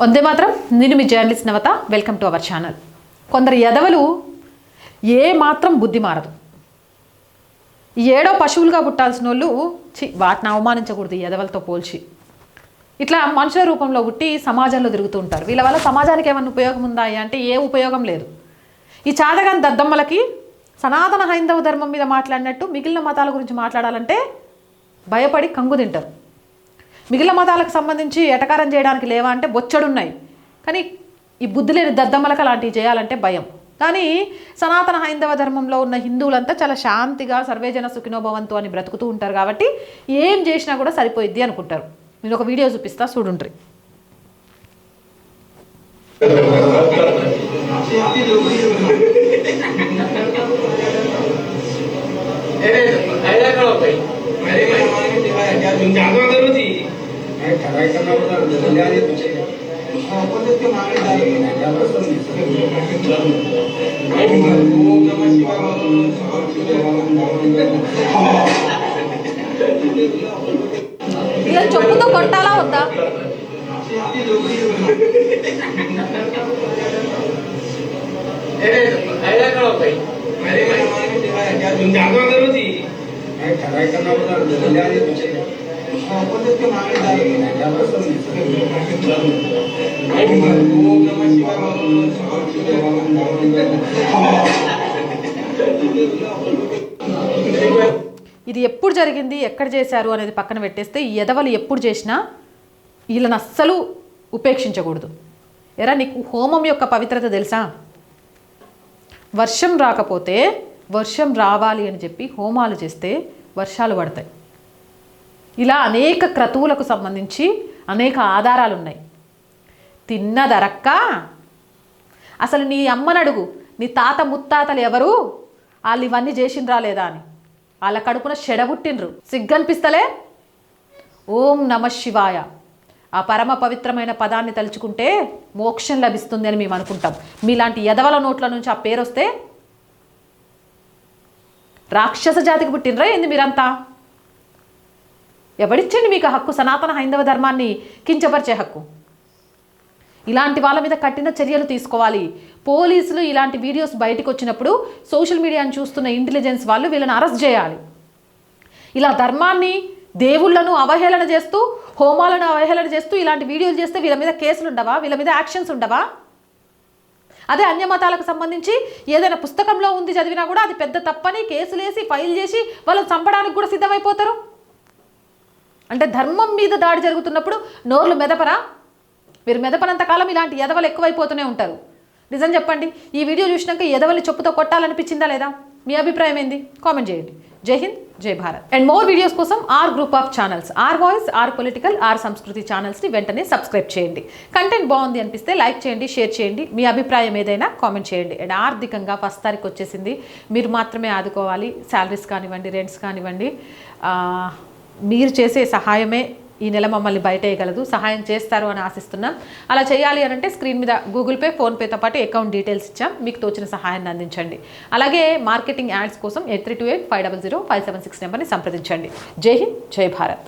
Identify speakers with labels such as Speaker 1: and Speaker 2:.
Speaker 1: వందే మాత్రం. నేను మీ journalist Navata. Welcome to our channel. కొందరు ఎదవలు ఏ మాత్రం బుద్ధి మారదు. ఏడో పశువులుగా పుట్టాల్సిన వాళ్ళు వాటిని అవమానించకూడదు ఎదవలతో పోల్చి. ఇట్లా మనుషుల రూపంలో పుట్టి సమాజంలో తిరుగుతూ ఉంటారు. వీళ్ళ వల్ల సమాజానికి ఏమైనా ఉపయోగం ఉందా అంటే ఏ ఉపయోగం లేదు. ఈ చాదగాని దద్దమ్మలకి సనాతన హైందవ ధర్మం మీద మాట్లాడినట్టు మిగిలిన మతాల గురించి మాట్లాడాలంటే భయపడి కంగు తింటారు. మిగిలిన మతాలకు సంబంధించి ఎటకారం చేయడానికి లేవా అంటే బొచ్చడున్నాయి. కానీ ఈ బుద్ధి లేని దద్దమ్మలకు అలాంటివి చేయాలంటే భయం. కానీ సనాతన హైందవ ధర్మంలో ఉన్న హిందువులంతా చాలా శాంతిగా సర్వేజన సుఖినోభవంతు అని బ్రతుకుతూ ఉంటారు. కాబట్టి ఏం చేసినా కూడా సరిపోయిద్ది అనుకుంటారు. నేను ఒక వీడియో చూపిస్తా, చూడుండ్రి. ఇలా చెప్పుతో కొట్టాలా వద్దా? ఇది ఎప్పుడు జరిగింది, ఎక్కడ చేశారు అనేది పక్కన పెట్టేస్తే ఈ ఎదవలు ఎప్పుడు చేసినా వీళ్ళని అస్సలు ఉపేక్షించకూడదు. ఎరా, నీకు హోమం యొక్క పవిత్రత తెలుసా? వర్షం రాకపోతే వర్షం రావాలి అని చెప్పి హోమాలు చేస్తే వర్షాలు పడతాయి. ఇలా అనేక క్రతువులకు సంబంధించి అనేక ఆధారాలు ఉన్నాయి. తిన్నదరక్క అసలు నీ అమ్మనడుగు, నీ తాత ముత్తాతలు ఎవరు, వాళ్ళు ఇవన్నీ చేసిండ్రా లేదా అని. వాళ్ళ కడుపున చెడబుట్టిండ్రు. సిగ్గనిపిస్తలే? ఓం నమ శివాయ, ఆ పరమ పవిత్రమైన పదాన్ని తలుచుకుంటే మోక్షం లభిస్తుంది అని మేము అనుకుంటాం. మీలాంటి ఎదవల నోట్ల నుంచి ఆ పేరు వస్తే రాక్షస జాతికి పుట్టినరా ఏంది మీరంతా? ఎవడిచ్చండి మీకు హక్కు సనాతన హైందవ ధర్మాన్ని కించపరిచే హక్కు? ఇలాంటి వాళ్ళ మీద కఠిన చర్యలు తీసుకోవాలి. పోలీసులు ఇలాంటి వీడియోస్ బయటకు వచ్చినప్పుడు సోషల్ మీడియాను చూస్తున్న ఇంటెలిజెన్స్ వాళ్ళు వీళ్ళని అరెస్ట్ చేయాలి. ఇలా ధర్మాన్ని దేవుళ్లను అవహేళన చేస్తూ హోమాలను అవహేళన చేస్తూ ఇలాంటి వీడియోలు చేస్తే వీళ్ళ మీద కేసులు ఉండవా? వీళ్ళ మీద యాక్షన్స్ ఉండవా? అదే అన్యమతాలకు సంబంధించి ఏదైనా పుస్తకంలో ఉంది చదివినా కూడా అది పెద్ద తప్పని కేసులేసి ఫైల్ చేసి వాళ్ళని చంపడానికి కూడా సిద్ధమైపోతారు. అంటే ధర్మం మీద దాడి జరుగుతున్నప్పుడు నోర్లు మెదపరా? మీరు మెదపనంతకాలం ఇలాంటి ఎదవలు ఎక్కువైపోతూనే ఉంటారు. నిజం చెప్పండి, ఈ వీడియో చూసినాక ఎదవల్ని చెప్పుతో కొట్టాలనిపించిందా లేదా? మీ అభిప్రాయం ఏంది? కామెంట్ చేయండి. జై హింద్, జై భారత్. అండ్ మోర్ వీడియోస్ కోసం or group of channels, or voice, or political, or సంస్కృతి ఛానల్స్ని వెంటనే సబ్స్క్రైబ్ చేయండి. కంటెంట్ బాగుంది అనిపిస్తే లైక్ చేయండి, షేర్ చేయండి. మీ అభిప్రాయం ఏదైనా కామెంట్ చేయండి. అండ్ ఆర్థికంగా 1 తారీఖు వచ్చేసింది. మీరు మాత్రమే ఆదుకోవాలి. శాలరీస్ కానివ్వండి, రెంట్స్ కానివ్వండి, మీరు చేసే సహాయమే ఈ నెల మమ్మల్ని బయటేయగలదు. సహాయం చేస్తారు అని ఆశిస్తున్నాం. అలా చేయాలి అని అంటే స్క్రీన్ మీద గూగుల్ పే, ఫోన్పేతో పాటు అకౌంట్ డీటెయిల్స్ ఇచ్చాం. మీకు తోచిన సహాయాన్ని అందించండి. అలాగే మార్కెటింగ్ యాడ్స్ కోసం 8328500576 నెంబర్ని సంప్రదించండి. జై హింద్, జై భారత్.